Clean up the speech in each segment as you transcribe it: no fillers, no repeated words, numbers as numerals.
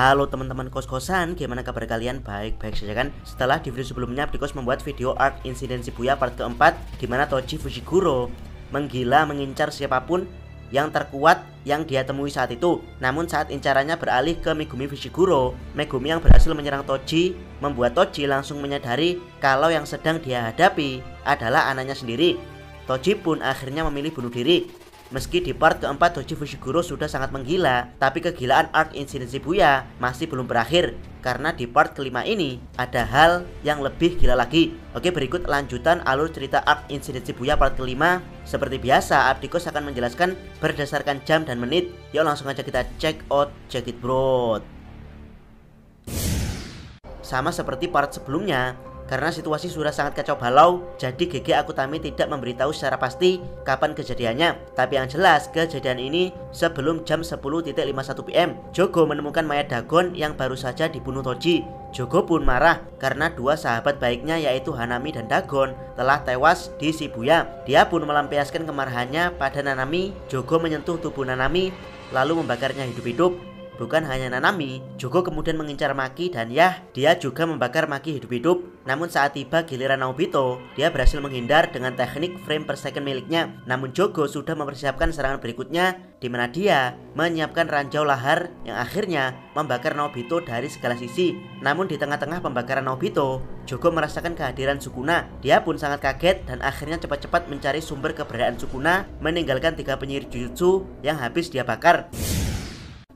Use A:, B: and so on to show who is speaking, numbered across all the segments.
A: Halo teman-teman kos-kosan, gimana kabar kalian? Baik-baik saja kan? Setelah di video sebelumnya Abdikos membuat video Arc Insiden Shibuya part keempat, di mana Toji Fushiguro menggila mengincar siapapun yang terkuat yang dia temui saat itu. Namun saat incarannya beralih ke Megumi Fushiguro, Megumi yang berhasil menyerang Toji membuat Toji langsung menyadari kalau yang sedang dia hadapi adalah anaknya sendiri. Toji pun akhirnya memilih bunuh diri. Meski di part keempat Toji Fushiguro sudah sangat menggila, tapi kegilaan Arc Insiden Shibuya masih belum berakhir, karena di part kelima ini ada hal yang lebih gila lagi. Oke, berikut lanjutan alur cerita Arc Insiden Shibuya part kelima. Seperti biasa, Abdikos akan menjelaskan berdasarkan jam dan menit. Yuk langsung aja kita check it bro. Sama seperti part sebelumnya, karena situasi sudah sangat kacau balau, jadi GG Akutami tidak memberitahu secara pasti kapan kejadiannya. Tapi yang jelas, kejadian ini sebelum jam 10.51 PM. Jogo menemukan mayat Dagon yang baru saja dibunuh Toji. Jogo pun marah karena dua sahabat baiknya yaitu Hanami dan Dagon telah tewas di Shibuya. Dia pun melampiaskan kemarahannya pada Nanami. Jogo menyentuh tubuh Nanami lalu membakarnya hidup-hidup. Bukan hanya Nanami, Jogo kemudian mengincar Maki dan dia juga membakar Maki hidup-hidup. Namun saat tiba giliran Naobito, dia berhasil menghindar dengan teknik frame per second miliknya. Namun Jogo sudah mempersiapkan serangan berikutnya, di mana dia menyiapkan ranjau lahar yang akhirnya membakar Naobito dari segala sisi. Namun di tengah-tengah pembakaran Naobito, Jogo merasakan kehadiran Sukuna. Dia pun sangat kaget dan akhirnya cepat-cepat mencari sumber keberadaan Sukuna, meninggalkan 3 penyihir Jujutsu yang habis dia bakar.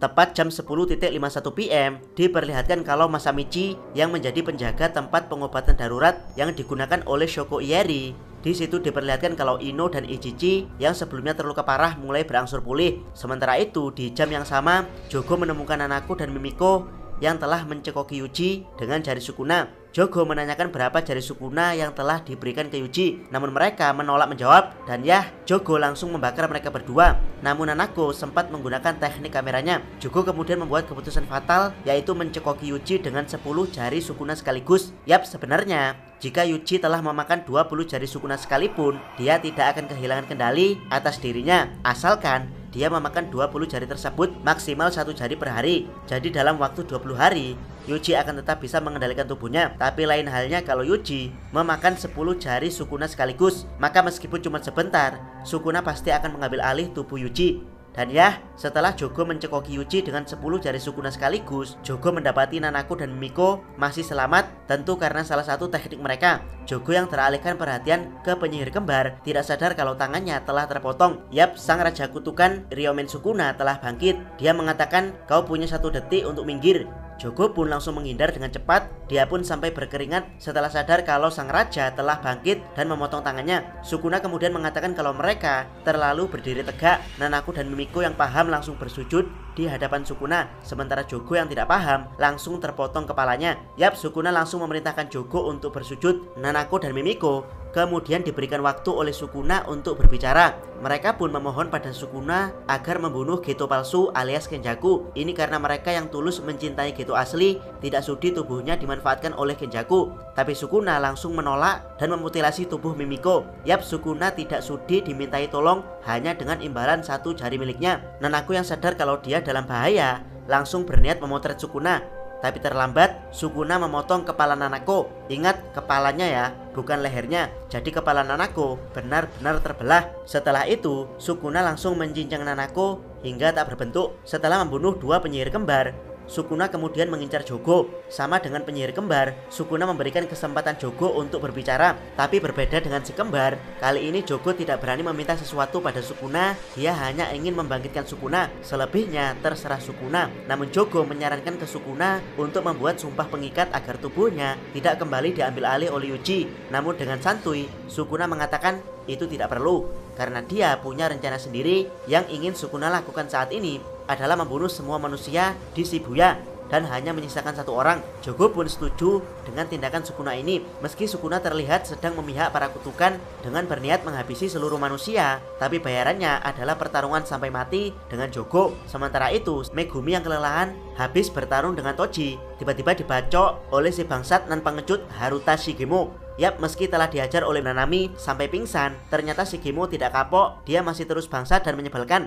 A: Tepat jam 10.51 PM diperlihatkan kalau Masamichi yang menjadi penjaga tempat pengobatan darurat yang digunakan oleh Shoko Ieri. Di situ diperlihatkan kalau Ino dan Ichichi yang sebelumnya terluka parah mulai berangsur pulih. Sementara itu di jam yang sama, Jogo menemukan Nanako dan Mimiko yang telah mencekoki Yuji dengan jari Sukuna. Jogo menanyakan berapa jari Sukuna yang telah diberikan ke Yuji, namun mereka menolak menjawab dan Jogo langsung membakar mereka berdua. Namun Nanako sempat menggunakan teknik kameranya. Jogo kemudian membuat keputusan fatal, yaitu mencekoki Yuji dengan 10 jari Sukuna sekaligus. Sebenarnya jika Yuji telah memakan 20 jari Sukuna sekalipun, dia tidak akan kehilangan kendali atas dirinya, asalkan dia memakan 20 jari tersebut maksimal 1 jari per hari. Jadi dalam waktu 20 hari Yuji akan tetap bisa mengendalikan tubuhnya. Tapi lain halnya kalau Yuji memakan 10 jari Sukuna sekaligus, maka meskipun cuma sebentar, Sukuna pasti akan mengambil alih tubuh Yuji. Dan setelah Jogo mencekoki Yuji dengan 10 jari Sukuna sekaligus, Jogo mendapati Nanako dan Mimiko masih selamat, tentu karena salah satu teknik mereka. Jogo yang teralihkan perhatian ke penyihir kembar tidak sadar kalau tangannya telah terpotong. Sang Raja Kutukan Ryomen Sukuna telah bangkit. Dia mengatakan, "Kau punya 1 detik untuk minggir." Jogo pun langsung menghindar dengan cepat. Dia pun sampai berkeringat setelah sadar kalau sang raja telah bangkit dan memotong tangannya. Sukuna kemudian mengatakan kalau mereka terlalu berdiri tegak. Nanako dan Mimiko yang paham langsung bersujud di hadapan Sukuna, sementara Jogo yang tidak paham langsung terpotong kepalanya. Sukuna langsung memerintahkan Jogo untuk bersujud. Nanako dan Mimiko kemudian diberikan waktu oleh Sukuna untuk berbicara. Mereka pun memohon pada Sukuna agar membunuh Geto palsu alias Kenjaku. Ini karena mereka yang tulus mencintai Geto asli tidak sudi tubuhnya dimanfaatkan oleh Kenjaku. Tapi Sukuna langsung menolak dan memutilasi tubuh Mimiko. Sukuna tidak sudi dimintai tolong hanya dengan imbalan 1 jari miliknya. Nanako yang sadar kalau dia dalam bahaya langsung berniat memotret Sukuna. Tapi terlambat, Sukuna memotong kepala Nanako. Ingat, kepalanya bukan lehernya. Jadi kepala Nanako benar-benar terbelah. Setelah itu, Sukuna langsung mencincang Nanako hingga tak berbentuk. Setelah membunuh 2 penyihir kembar, Sukuna kemudian mengincar Jogo. Sama dengan penyihir kembar, Sukuna memberikan kesempatan Jogo untuk berbicara. Tapi berbeda dengan si kembar, kali ini Jogo tidak berani meminta sesuatu pada Sukuna. Dia hanya ingin membangkitkan Sukuna. Selebihnya terserah Sukuna. Namun Jogo menyarankan ke Sukuna untuk membuat sumpah pengikat agar tubuhnya tidak kembali diambil alih oleh Yuji. Namun dengan santuy, Sukuna mengatakan itu tidak perlu, karena dia punya rencana sendiri. Yang ingin Sukuna lakukan saat ini adalah membunuh semua manusia di Shibuya dan hanya menyisakan 1 orang. Jogo pun setuju dengan tindakan Sukuna ini. Meski Sukuna terlihat sedang memihak para kutukan dengan berniat menghabisi seluruh manusia, tapi bayarannya adalah pertarungan sampai mati dengan Jogo. Sementara itu, Megumi yang kelelahan habis bertarung dengan Toji tiba-tiba dibacok oleh si bangsat nan pengecut Haruta Shigemo. Meski telah diajar oleh Nanami sampai pingsan, ternyata Shigemo tidak kapok. Dia masih terus bangsat dan menyebalkan.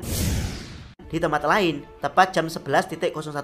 A: Di tempat lain, tepat jam 11.01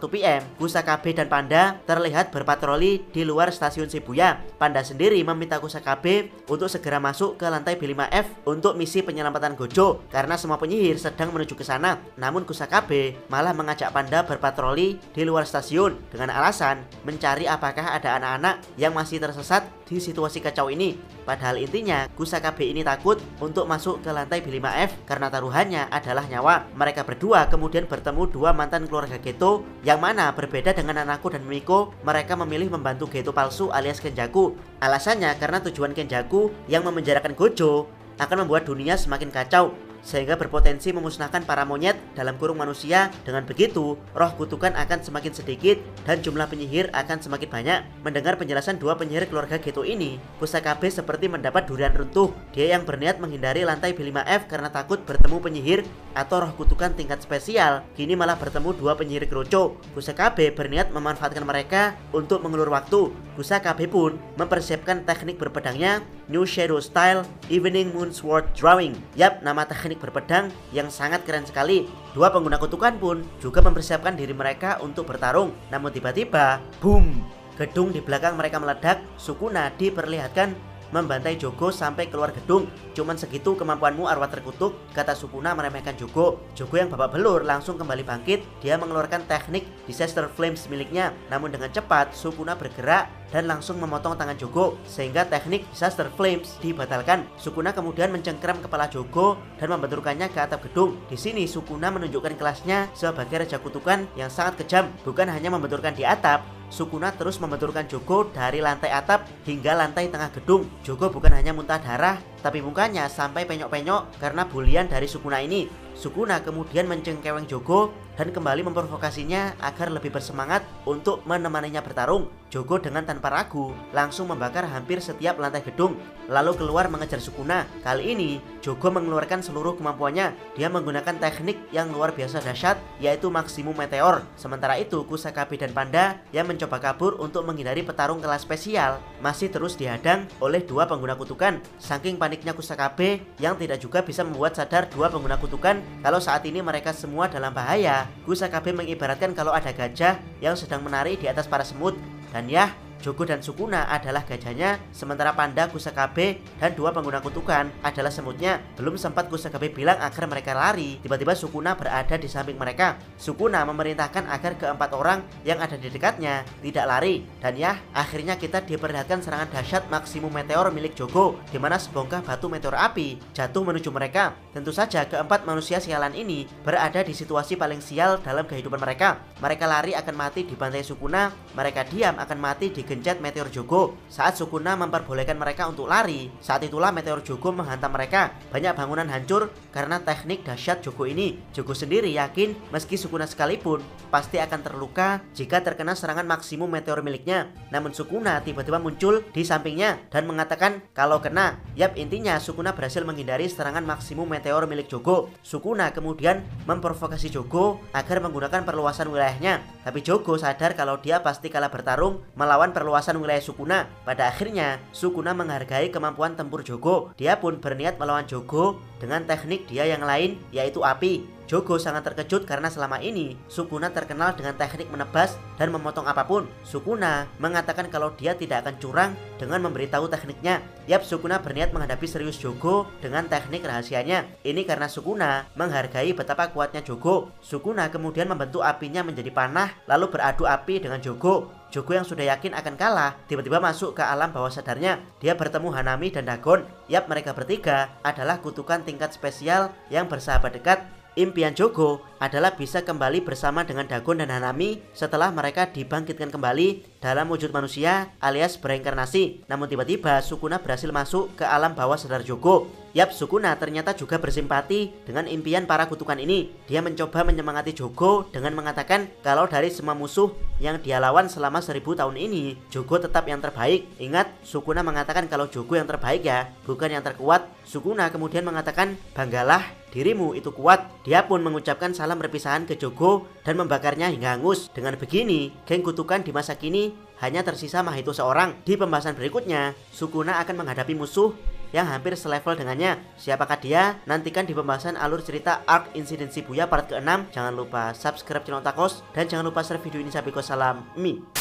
A: PM, Kusakabe dan Panda terlihat berpatroli di luar stasiun Shibuya. Panda sendiri meminta Kusakabe untuk segera masuk ke lantai B5F untuk misi penyelamatan Gojo karena semua penyihir sedang menuju ke sana. Namun Kusakabe malah mengajak Panda berpatroli di luar stasiun dengan alasan mencari apakah ada anak-anak yang masih tersesat di situasi kacau ini. Padahal intinya Kusakabe ini takut untuk masuk ke lantai B5F karena taruhannya adalah nyawa. Mereka berdua kemudian bertemu dua mantan keluarga Geto yang mana berbeda dengan Nanako dan Miko. Mereka memilih membantu Geto palsu alias Kenjaku. Alasannya karena tujuan Kenjaku yang memenjarakan Gojo akan membuat dunia semakin kacau sehingga berpotensi memusnahkan para monyet dalam kurung manusia. Dengan begitu, roh kutukan akan semakin sedikit dan jumlah penyihir akan semakin banyak. Mendengar penjelasan dua penyihir keluarga Geto ini, Kusakabe seperti mendapat durian runtuh. Dia yang berniat menghindari lantai B5F karena takut bertemu penyihir atau roh kutukan tingkat spesial, kini malah bertemu dua penyihir Kroco. Kusakabe berniat memanfaatkan mereka untuk mengulur waktu. Kusakabe pun mempersiapkan teknik berpedangnya, New Shadow Style Evening Moon Sword Drawing. Yap, nama teknik berpedang yang sangat keren sekali. Dua pengguna kutukan pun juga mempersiapkan diri mereka untuk bertarung. Namun tiba-tiba, boom! Gedung di belakang mereka meledak. Sukuna diperlihatkan membantai Jogo sampai keluar gedung. Cuman segitu kemampuanmu arwah terkutuk, kata Sukuna meremehkan Jogo. Jogo yang babak belur langsung kembali bangkit. Dia mengeluarkan teknik Disaster Flames miliknya. Namun dengan cepat Sukuna bergerak dan langsung memotong tangan Jogo sehingga teknik Disaster Flames dibatalkan. Sukuna kemudian mencengkram kepala Jogo dan membenturkannya ke atap gedung. Di sini Sukuna menunjukkan kelasnya sebagai raja kutukan yang sangat kejam. Bukan hanya membenturkan di atap, Sukuna terus membenturkan Jogo dari lantai atap hingga lantai tengah gedung. Jogo bukan hanya muntah darah, tapi mukanya sampai penyok-penyok karena bulian dari Sukuna ini. Sukuna kemudian mencengkeweng Jogo dan kembali memprovokasinya agar lebih bersemangat untuk menemaninya bertarung. Jogo dengan tanpa ragu langsung membakar hampir setiap lantai gedung, lalu keluar mengejar Sukuna. Kali ini Jogo mengeluarkan seluruh kemampuannya. Dia menggunakan teknik yang luar biasa dahsyat, yaitu Maximum Meteor. Sementara itu Kusakabe dan Panda yang mencoba kabur untuk menghindari petarung kelas spesial masih terus dihadang oleh dua pengguna kutukan. Saking paniknya Kusakabe yang tidak juga bisa membuat sadar dua pengguna kutukan kalau saat ini mereka semua dalam bahaya. Kusakabe mengibaratkan kalau ada gajah yang sedang menari di atas para semut. Dan ya, Jogo dan Sukuna adalah gajahnya, sementara Panda, Kusakabe, dan dua pengguna kutukan adalah semutnya. Belum sempat Kusakabe bilang agar mereka lari, tiba-tiba Sukuna berada di samping mereka. Sukuna memerintahkan agar keempat orang yang ada di dekatnya tidak lari. Dan ya, akhirnya kita diperlihatkan serangan dahsyat Maximum Meteor milik Jogo, di mana sebongkah batu meteor api jatuh menuju mereka. Tentu saja keempat manusia sialan ini berada di situasi paling sial dalam kehidupan mereka. Mereka lari akan mati dibantai Sukuna, mereka diam akan mati digencet meteor Jogo. Saat Sukuna memperbolehkan mereka untuk lari, saat itulah meteor Jogo menghantam mereka. Banyak bangunan hancur karena teknik dahsyat Jogo ini. Jogo sendiri yakin meski Sukuna sekalipun pasti akan terluka jika terkena serangan Maximum Meteor miliknya. Namun Sukuna tiba-tiba muncul di sampingnya dan mengatakan kalau kena. Yap, intinya Sukuna berhasil menghindari serangan Maximum Meteor milik Jogo. Sukuna kemudian memprovokasi Jogo agar menggunakan perluasan wilayahnya. Tapi Jogo sadar kalau dia pasti kalah bertarung melawan perluasan wilayah Sukuna. Pada akhirnya Sukuna menghargai kemampuan tempur Jogo. Dia pun berniat melawan Jogo dengan teknik dia yang lain, yaitu api. Jogo sangat terkejut karena selama ini Sukuna terkenal dengan teknik menebas dan memotong apapun. Sukuna mengatakan kalau dia tidak akan curang dengan memberitahu tekniknya. Yap, Sukuna berniat menghadapi serius Jogo dengan teknik rahasianya. Ini karena Sukuna menghargai betapa kuatnya Jogo. Sukuna kemudian membentuk apinya menjadi panah lalu beradu api dengan Jogo. Jogo yang sudah yakin akan kalah tiba-tiba masuk ke alam bawah sadarnya. Dia bertemu Hanami dan Dagon. Yap, mereka bertiga adalah kutukan tingkat spesial yang bersahabat dekat. Impian Jogo adalah bisa kembali bersama dengan Dagon dan Hanami setelah mereka dibangkitkan kembali dalam wujud manusia alias bereinkarnasi. Namun tiba-tiba Sukuna berhasil masuk ke alam bawah sadar Jogo. Yap, Sukuna ternyata juga bersimpati dengan impian para kutukan ini. Dia mencoba menyemangati Jogo dengan mengatakan kalau dari semua musuh yang dia lawan selama 1000 tahun ini, Jogo tetap yang terbaik. Ingat, Sukuna mengatakan kalau Jogo yang terbaik ya, bukan yang terkuat. Sukuna kemudian mengatakan, banggalah, dirimu itu kuat. Dia pun mengucapkan salam perpisahan ke Jogo dan membakarnya hingga hangus. Dengan begini, geng kutukan di masa kini hanya tersisa Mahito seorang. Di pembahasan berikutnya, Sukuna akan menghadapi musuh yang hampir selevel dengannya. Siapakah dia? Nantikan di pembahasan alur cerita Arc Insiden Shibuya part ke-6. Jangan lupa subscribe channel Otakos dan jangan lupa share video ini sampai salam mi.